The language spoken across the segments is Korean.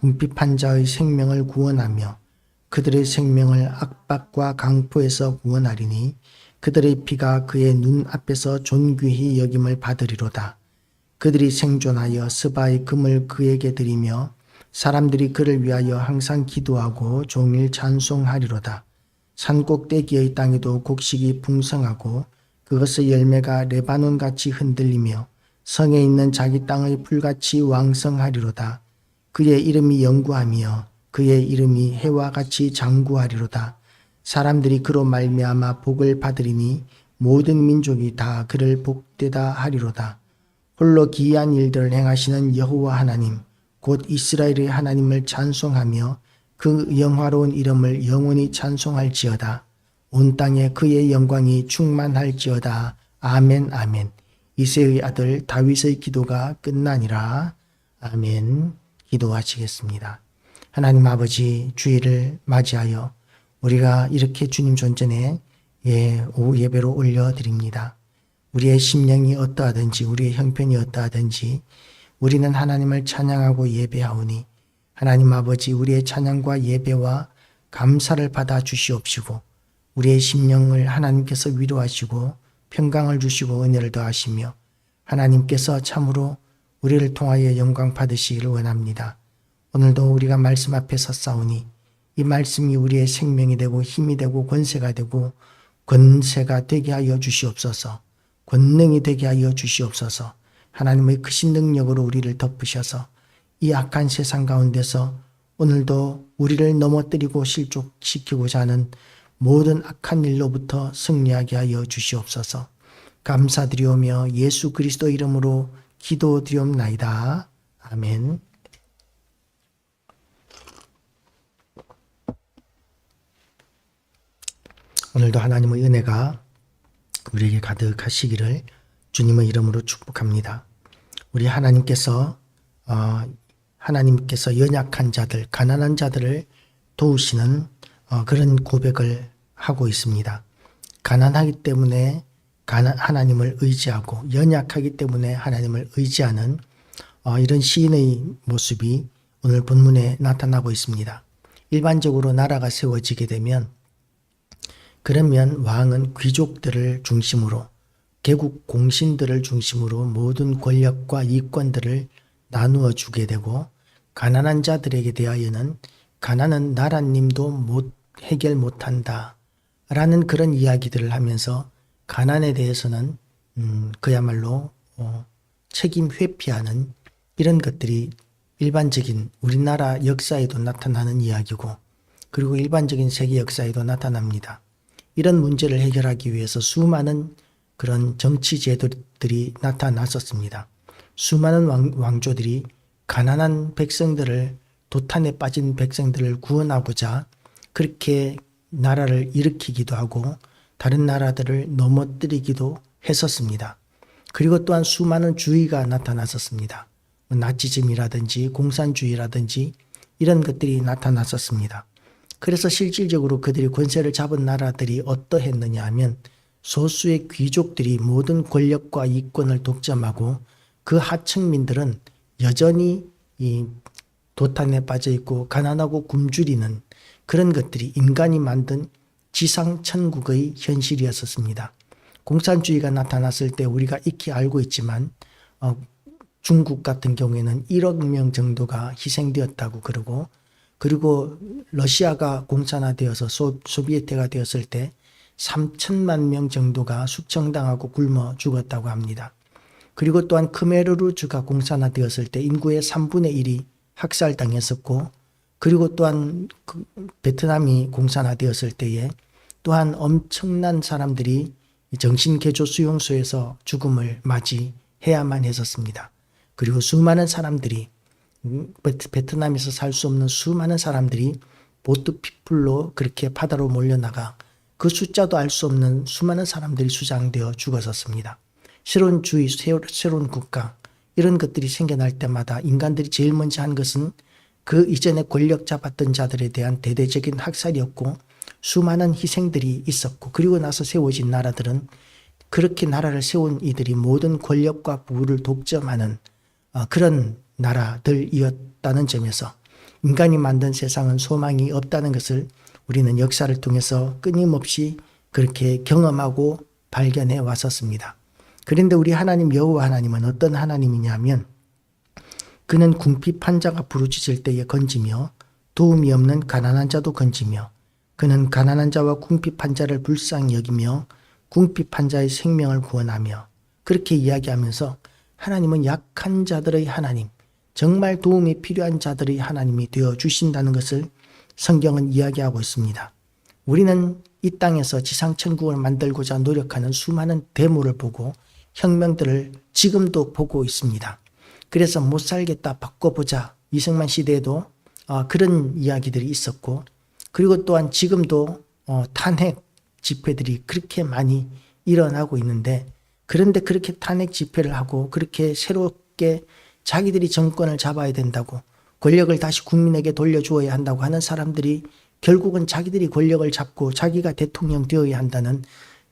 궁핍한 자의 생명을 구원하며 그들의 생명을 악박과 강포에서 구원하리니 그들의 피가 그의 눈 앞에서 존귀히 여김을 받으리로다. 그들이 생존하여 스바의 금을 그에게 드리며 사람들이 그를 위하여 항상 기도하고 종일 찬송하리로다. 산꼭대기의 땅에도 곡식이 풍성하고 그것의 열매가 레바논같이 흔들리며 성에 있는 자기 땅의 풀같이 왕성하리로다. 그의 이름이 영구하며 그의 이름이 해와 같이 장구하리로다. 사람들이 그로 말미암아 복을 받으리니 모든 민족이 다 그를 복되다 하리로다. 홀로 기이한 일들을 행하시는 여호와 하나님 곧 이스라엘의 하나님을 찬송하며 그 영화로운 이름을 영원히 찬송할지어다. 온 땅에 그의 영광이 충만할지어다. 아멘 아멘. 이새의 아들 다윗의 기도가 끝나니라. 아멘. 기도하시겠습니다. 하나님 아버지, 주일을 맞이하여 우리가 이렇게 주님 존전에 오후 예배로 올려드립니다. 우리의 심령이 어떠하든지 우리의 형편이 어떠하든지 우리는 하나님을 찬양하고 예배하오니 하나님 아버지, 우리의 찬양과 예배와 감사를 받아 주시옵시고 우리의 심령을 하나님께서 위로하시고 평강을 주시고 은혜를 더하시며 하나님께서 참으로 우리를 통하여 영광 받으시기를 원합니다. 오늘도 우리가 말씀 앞에 섰사오니 이 말씀이 우리의 생명이 되고 힘이 되고 권세가 되고 권세가 되게 하여 주시옵소서. 권능이 되게 하여 주시옵소서. 하나님의 크신 능력으로 우리를 덮으셔서 이 악한 세상 가운데서 오늘도 우리를 넘어뜨리고 실족시키고자 하는 모든 악한 일로부터 승리하게 하여 주시옵소서. 감사드리오며 예수 그리스도 이름으로 기도드리옵나이다. 아멘. 오늘도 하나님의 은혜가 우리에게 가득하시기를 주님의 이름으로 축복합니다. 우리 하나님께서 연약한 자들, 가난한 자들을 도우시는 그런 고백을 하고 있습니다. 가난하기 때문에 하나님을 의지하고 연약하기 때문에 하나님을 의지하는 이런 시인의 모습이 오늘 본문에 나타나고 있습니다. 일반적으로 나라가 세워지게 되면 그러면 왕은 귀족들을 중심으로 개국 공신들을 중심으로 모든 권력과 이권들을 나누어 주게 되고 가난한 자들에게 대하여는 가난은 나라님도 해결 못한다 라는 그런 이야기들을 하면서 가난에 대해서는 그야말로 책임 회피하는 이런 것들이 일반적인 우리나라 역사에도 나타나는 이야기고 그리고 일반적인 세계 역사에도 나타납니다. 이런 문제를 해결하기 위해서 수많은 그런 정치 제도들이 나타났었습니다. 수많은 왕조들이 가난한 백성들을 도탄에 빠진 백성들을 구원하고자 그렇게 나라를 일으키기도 하고 다른 나라들을 넘어뜨리기도 했었습니다. 그리고 또한 수많은 주의가 나타났었습니다. 나치즘이라든지 공산주의라든지 이런 것들이 나타났었습니다. 그래서 실질적으로 그들이 권세를 잡은 나라들이 어떠했느냐 하면 소수의 귀족들이 모든 권력과 이권을 독점하고 그 하층민들은 여전히 이 도탄에 빠져 있고 가난하고 굶주리는 그런 것들이 인간이 만든 지상천국의 현실이었습니다. 공산주의가 나타났을 때 우리가 익히 알고 있지만 중국 같은 경우에는 1억 명 정도가 희생되었다고 그러고 그리고 러시아가 공산화되어서 소비에트가 되었을 때 3천만 명 정도가 숙청당하고 굶어 죽었다고 합니다. 그리고 또한 크메르루주가 공산화되었을 때 인구의 3분의 1이 학살당했었고 그리고 또한 베트남이 공산화되었을 때에 또한 엄청난 사람들이 정신개조 수용소에서 죽음을 맞이해야만 했었습니다. 그리고 수많은 사람들이 베트남에서 살 수 없는 수많은 사람들이 보트피플로 그렇게 바다로 몰려나가 그 숫자도 알 수 없는 수많은 사람들이 수장되어 죽었었습니다. 새로운 주의, 새로운 국가 이런 것들이 생겨날 때마다 인간들이 제일 먼저 한 것은 그 이전에 권력 잡았던 자들에 대한 대대적인 학살이었고 수많은 희생들이 있었고 그리고 나서 세워진 나라들은 그렇게 나라를 세운 이들이 모든 권력과 부를 독점하는 그런 나라들이었다는 점에서 인간이 만든 세상은 소망이 없다는 것을 우리는 역사를 통해서 끊임없이 그렇게 경험하고 발견해 왔었습니다. 그런데 우리 하나님 여호와 하나님은 어떤 하나님이냐면 그는 궁핍한 자가 부르짖을 때에 건지며 도움이 없는 가난한 자도 건지며 그는 가난한 자와 궁핍한 자를 불쌍히 여기며 궁핍한 자의 생명을 구원하며 그렇게 이야기하면서 하나님은 약한 자들의 하나님, 정말 도움이 필요한 자들의 하나님이 되어 주신다는 것을 성경은 이야기하고 있습니다. 우리는 이 땅에서 지상천국을 만들고자 노력하는 수많은 데모를 보고 혁명들을 지금도 보고 있습니다. 그래서 못 살겠다 바꿔보자 이승만 시대에도 그런 이야기들이 있었고 그리고 또한 지금도 탄핵 집회들이 그렇게 많이 일어나고 있는데 그런데 그렇게 탄핵 집회를 하고 그렇게 새롭게 자기들이 정권을 잡아야 된다고 권력을 다시 국민에게 돌려주어야 한다고 하는 사람들이 결국은 자기들이 권력을 잡고 자기가 대통령 되어야 한다는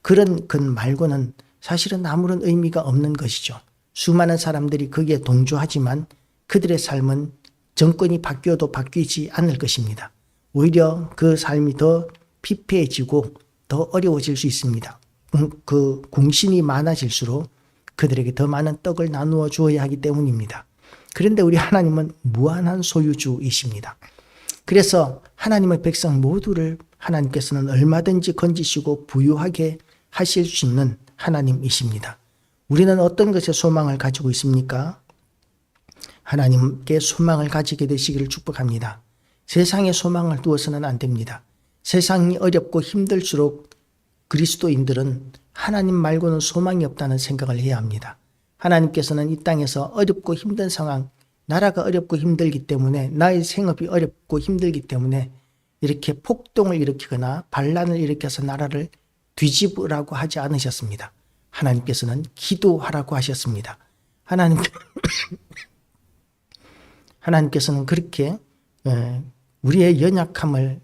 그런 것 말고는 사실은 아무런 의미가 없는 것이죠. 수많은 사람들이 거기에 동조하지만 그들의 삶은 정권이 바뀌어도 바뀌지 않을 것입니다. 오히려 그 삶이 더 피폐해지고 더 어려워질 수 있습니다. 그 공신이 많아질수록 그들에게 더 많은 떡을 나누어 주어야 하기 때문입니다. 그런데 우리 하나님은 무한한 소유주이십니다. 그래서 하나님의 백성 모두를 하나님께서는 얼마든지 건지시고 부유하게 하실 수 있는 하나님이십니다. 우리는 어떤 것에 소망을 가지고 있습니까? 하나님께 소망을 가지게 되시기를 축복합니다. 세상에 소망을 두어서는 안 됩니다. 세상이 어렵고 힘들수록 그리스도인들은 하나님 말고는 소망이 없다는 생각을 해야 합니다. 하나님께서는 이 땅에서 어렵고 힘든 상황, 나라가 어렵고 힘들기 때문에 나의 생업이 어렵고 힘들기 때문에 이렇게 폭동을 일으키거나 반란을 일으켜서 나라를 뒤집으라고 하지 않으셨습니다. 하나님께서는 기도하라고 하셨습니다. 하나님께서는 그렇게 우리의 연약함을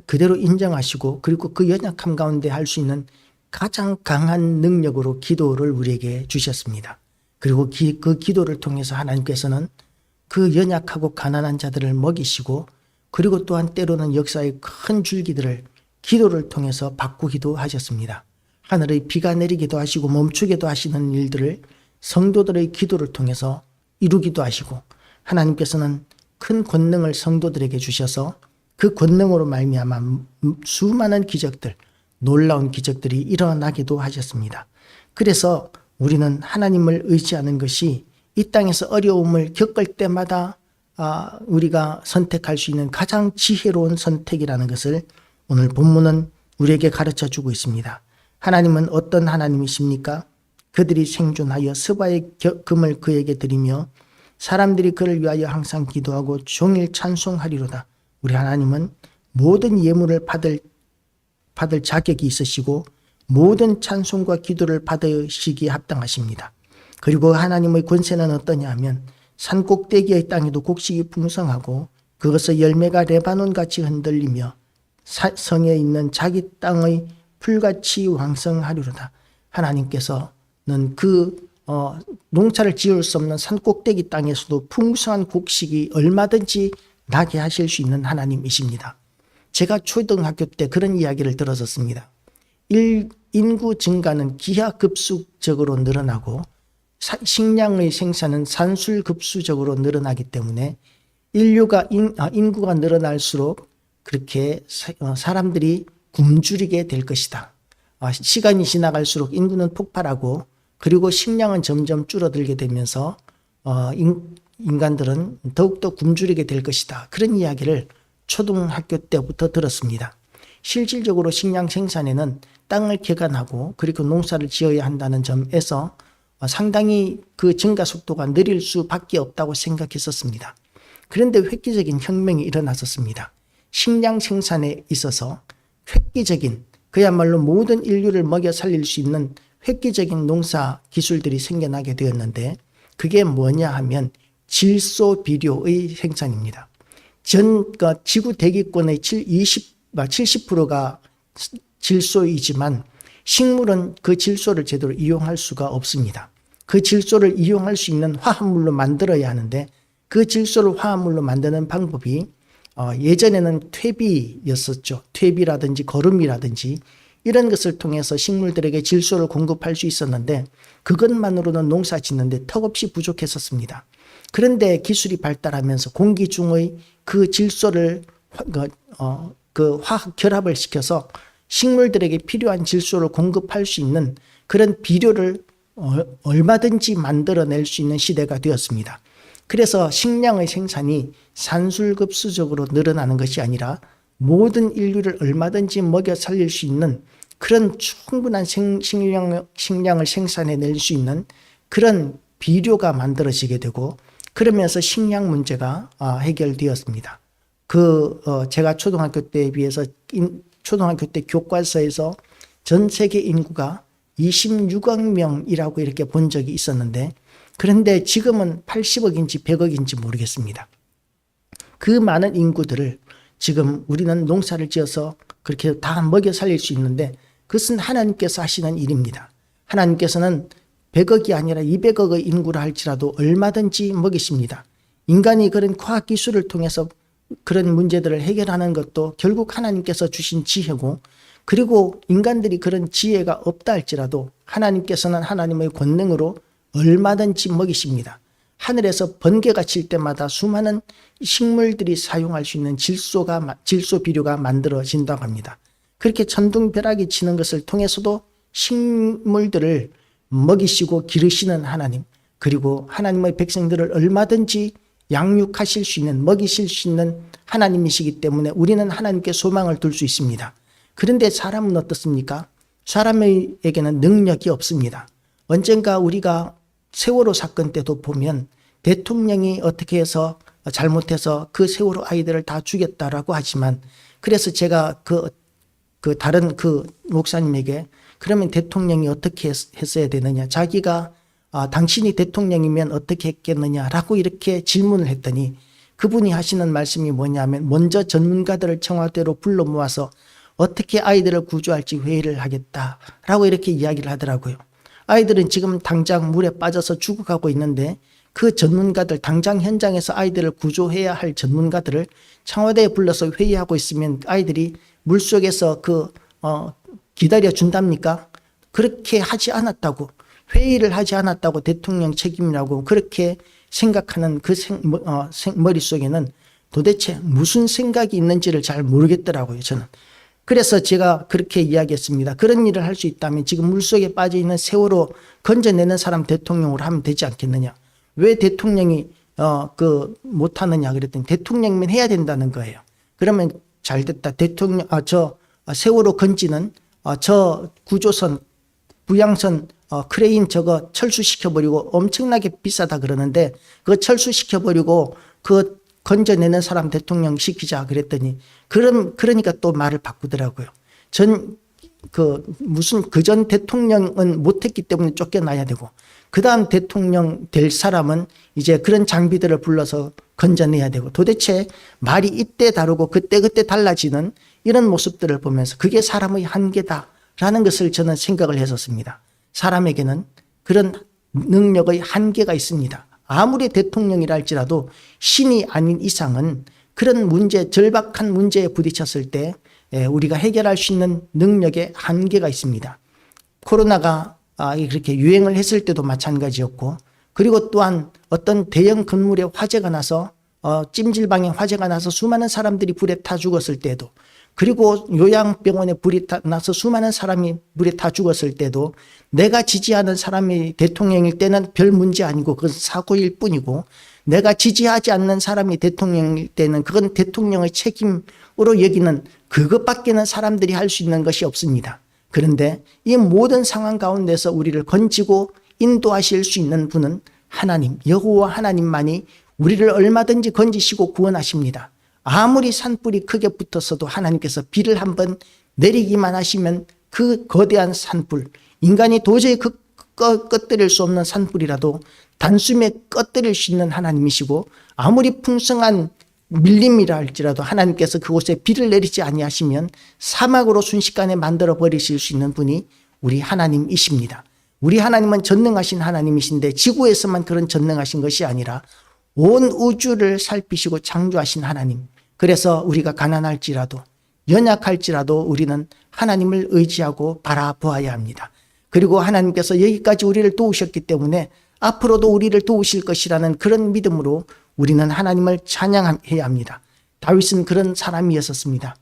그대로 인정하시고 그리고 그 연약함 가운데 할 수 있는 가장 강한 능력으로 기도를 우리에게 주셨습니다. 그리고 그 기도를 통해서 하나님께서는 그 연약하고 가난한 자들을 먹이시고 그리고 또한 때로는 역사의 큰 줄기들을 기도를 통해서 바꾸기도 하셨습니다. 하늘의 비가 내리기도 하시고 멈추기도 하시는 일들을 성도들의 기도를 통해서 이루기도 하시고 하나님께서는 큰 권능을 성도들에게 주셔서 그 권능으로 말미암아 수많은 기적들, 놀라운 기적들이 일어나기도 하셨습니다. 그래서 우리는 하나님을 의지하는 것이 이 땅에서 어려움을 겪을 때마다 우리가 선택할 수 있는 가장 지혜로운 선택이라는 것을 오늘 본문은 우리에게 가르쳐 주고 있습니다. 하나님은 어떤 하나님이십니까? 그들이 생존하여 스바의 금을 그에게 드리며 사람들이 그를 위하여 항상 기도하고 종일 찬송하리로다. 우리 하나님은 모든 예물을 받을 자격이 있으시고 모든 찬송과 기도를 받으시기에 합당하십니다. 그리고 하나님의 권세는 어떠냐 하면 산 꼭대기의 땅에도 곡식이 풍성하고 그것의 열매가 레바논같이 흔들리며 성에 있는 자기 땅의 풀같이 왕성하리로다. 하나님께서는 농사를 지을 수 없는 산 꼭대기 땅에서도 풍성한 곡식이 얼마든지 나게 하실 수 있는 하나님이십니다. 제가 초등학교 때 그런 이야기를 들었었습니다. 인구 증가는 기하급수적으로 늘어나고 식량의 생산은 산술급수적으로 늘어나기 때문에 인구가 늘어날수록 그렇게 사람들이 굶주리게 될 것이다. 시간이 지나갈수록 인구는 폭발하고 그리고 식량은 점점 줄어들게 되면서 인간들은 더욱더 굶주리게 될 것이다. 그런 이야기를 초등학교 때부터 들었습니다. 실질적으로 식량 생산에는 땅을 개간하고 그리고 농사를 지어야 한다는 점에서 상당히 그 증가 속도가 느릴 수밖에 없다고 생각했었습니다. 그런데 획기적인 혁명이 일어났었습니다. 식량 생산에 있어서 획기적인 그야말로 모든 인류를 먹여 살릴 수 있는 획기적인 농사 기술들이 생겨나게 되었는데 그게 뭐냐 하면 질소 비료의 생산입니다. 지구 대기권의 70%가 질소이지만 식물은 그 질소를 제대로 이용할 수가 없습니다. 그 질소를 이용할 수 있는 화합물로 만들어야 하는데 그 질소를 화합물로 만드는 방법이 예전에는 퇴비였었죠. 퇴비라든지 거름이라든지 이런 것을 통해서 식물들에게 질소를 공급할 수 있었는데 그것만으로는 농사 짓는데 턱없이 부족했었습니다. 그런데 기술이 발달하면서 공기 중의 그 질소를 그 화학 결합을 시켜서 식물들에게 필요한 질소를 공급할 수 있는 그런 비료를 얼마든지 만들어낼 수 있는 시대가 되었습니다. 그래서 식량의 생산이 산술급수적으로 늘어나는 것이 아니라 모든 인류를 얼마든지 먹여 살릴 수 있는 그런 충분한 식량을 생산해낼 수 있는 그런 비료가 만들어지게 되고 그러면서 식량 문제가 해결되었습니다. 제가 초등학교 때에 비해서 초등학교 때 교과서에서 전 세계 인구가 26억 명이라고 이렇게 본 적이 있었는데 그런데 지금은 80억인지 100억인지 모르겠습니다. 그 많은 인구들을 지금 우리는 농사를 지어서 그렇게 다 먹여 살릴 수 있는데 그것은 하나님께서 하시는 일입니다. 하나님께서는 100억이 아니라 200억의 인구를 할지라도 얼마든지 먹이십니다. 인간이 그런 과학기술을 통해서 그런 문제들을 해결하는 것도 결국 하나님께서 주신 지혜고 그리고 인간들이 그런 지혜가 없다 할지라도 하나님께서는 하나님의 권능으로 얼마든지 먹이십니다. 하늘에서 번개가 칠 때마다 수많은 식물들이 사용할 수 있는 질소 비료가 만들어진다고 합니다. 그렇게 천둥벼락이 치는 것을 통해서도 식물들을 먹이시고 기르시는 하나님, 그리고 하나님의 백성들을 얼마든지 양육하실 수 있는, 먹이실 수 있는 하나님이시기 때문에 우리는 하나님께 소망을 둘 수 있습니다. 그런데 사람은 어떻습니까? 사람에게는 능력이 없습니다. 언젠가 우리가 세월호 사건 때도 보면 대통령이 어떻게 해서 잘못해서 그 세월호 아이들을 다 죽였다라고 하지만 그래서 제가 다른 목사님에게 그러면 대통령이 어떻게 했어야 되느냐, 자기가 당신이 대통령이면 어떻게 했겠느냐라고 이렇게 질문을 했더니 그분이 하시는 말씀이 뭐냐면 먼저 전문가들을 청와대로 불러 모아서 어떻게 아이들을 구조할지 회의를 하겠다라고 이렇게 이야기를 하더라고요. 아이들은 지금 당장 물에 빠져서 죽어가고 있는데 그 전문가들, 당장 현장에서 아이들을 구조해야 할 전문가들을 청와대에 불러서 회의하고 있으면 아이들이 물속에서 기다려 준답니까? 그렇게 하지 않았다고, 회의를 하지 않았다고 대통령 책임이라고 그렇게 생각하는 그 머릿속에는 도대체 무슨 생각이 있는지를 잘 모르겠더라고요, 저는. 그래서 제가 그렇게 이야기했습니다. 그런 일을 할 수 있다면 지금 물속에 빠져있는 세월호 건져내는 사람 대통령으로 하면 되지 않겠느냐. 왜 대통령이 못하느냐 그랬더니 대통령이면 해야 된다는 거예요. 그러면 잘 됐다. 세월호 건지는 저 구조선, 부양선, 크레인 저거 철수시켜버리고 엄청나게 비싸다 그러는데 그거 철수시켜버리고 그 건져내는 사람 대통령 시키자 그랬더니 그러니까 또 말을 바꾸더라고요. 그전 대통령은 못했기 때문에 쫓겨나야 되고 그 다음 대통령 될 사람은 이제 그런 장비들을 불러서 건져내야 되고 도대체 말이 이때 다르고 그때 달라지는 이런 모습들을 보면서 그게 사람의 한계다라는 것을 저는 생각을 했었습니다. 사람에게는 그런 능력의 한계가 있습니다. 아무리 대통령이라 할지라도 신이 아닌 이상은 그런 절박한 문제에 부딪혔을 때 우리가 해결할 수 있는 능력의 한계가 있습니다. 코로나가 이렇게 유행을 했을 때도 마찬가지였고 그리고 또한 어떤 대형 건물에 화재가 나서 찜질방에 화재가 나서 수많은 사람들이 불에 타 죽었을 때도 그리고 요양병원에 불이 나서 수많은 사람이 불에 타 죽었을 때도 내가 지지하는 사람이 대통령일 때는 별 문제 아니고 그건 사고일 뿐이고 내가 지지하지 않는 사람이 대통령일 때는 그건 대통령의 책임으로 여기는 그것밖에는 사람들이 할 수 있는 것이 없습니다. 그런데 이 모든 상황 가운데서 우리를 건지고 인도하실 수 있는 분은 하나님, 여호와 하나님만이 우리를 얼마든지 건지시고 구원하십니다. 아무리 산불이 크게 붙었어도 하나님께서 비를 한번 내리기만 하시면 그 거대한 산불, 인간이 도저히 꺼뜨릴 수 없는 산불이라도 단숨에 꺼뜨릴 수 있는 하나님이시고 아무리 풍성한 밀림이라 할지라도 하나님께서 그곳에 비를 내리지 아니하시면 사막으로 순식간에 만들어 버리실 수 있는 분이 우리 하나님이십니다. 우리 하나님은 전능하신 하나님이신데 지구에서만 그런 전능하신 것이 아니라 온 우주를 살피시고 창조하신 하나님. 그래서 우리가 가난할지라도 연약할지라도 우리는 하나님을 의지하고 바라보아야 합니다. 그리고 하나님께서 여기까지 우리를 도우셨기 때문에 앞으로도 우리를 도우실 것이라는 그런 믿음으로 우리는 하나님을 찬양해야 합니다. 다윗은 그런 사람이었었습니다.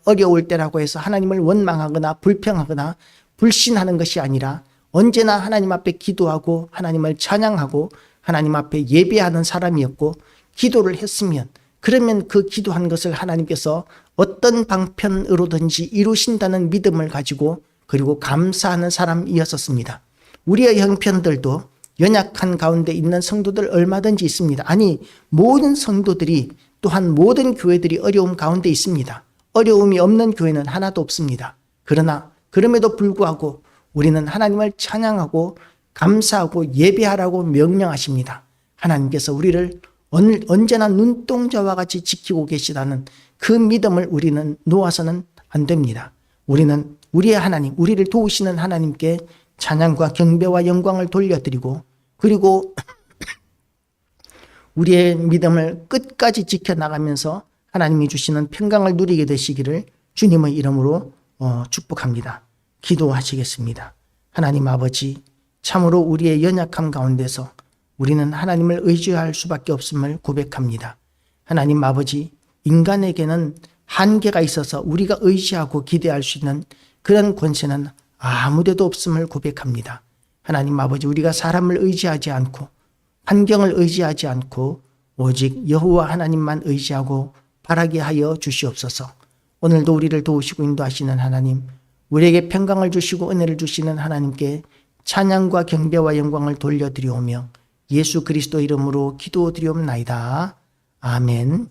어려울 때라고 해서 하나님을 원망하거나 불평하거나 불신하는 것이 아니라 언제나 하나님 앞에 기도하고 하나님을 찬양하고 하나님 앞에 예배하는 사람이었고, 기도를 했으면 그러면 그 기도한 것을 하나님께서 어떤 방편으로든지 이루신다는 믿음을 가지고 그리고 감사하는 사람이었었습니다. 우리의 형편들도 연약한 가운데 있는 성도들 얼마든지 있습니다. 아니, 모든 성도들이 또한 모든 교회들이 어려움 가운데 있습니다. 어려움이 없는 교회는 하나도 없습니다. 그러나 그럼에도 불구하고 우리는 하나님을 찬양하고 감사하고 예배하라고 명령하십니다. 하나님께서 우리를 언제나 눈동자와 같이 지키고 계시다는 그 믿음을 우리는 놓아서는 안 됩니다. 우리는 우리의 하나님, 우리를 도우시는 하나님께 찬양과 경배와 영광을 돌려드리고, 그리고 우리의 믿음을 끝까지 지켜나가면서 하나님이 주시는 평강을 누리게 되시기를 주님의 이름으로 축복합니다. 기도하시겠습니다. 하나님 아버지, 참으로 우리의 연약함 가운데서 우리는 하나님을 의지할 수밖에 없음을 고백합니다. 하나님 아버지, 인간에게는 한계가 있어서 우리가 의지하고 기대할 수 있는 그런 권세는 아무데도 없음을 고백합니다. 하나님 아버지, 우리가 사람을 의지하지 않고 환경을 의지하지 않고 오직 여호와 하나님만 의지하고 바라게 하여 주시옵소서. 오늘도 우리를 도우시고 인도하시는 하나님, 우리에게 평강을 주시고 은혜를 주시는 하나님께 찬양과 경배와 영광을 돌려드리오며 예수 그리스도 이름으로 기도드리옵나이다. 아멘.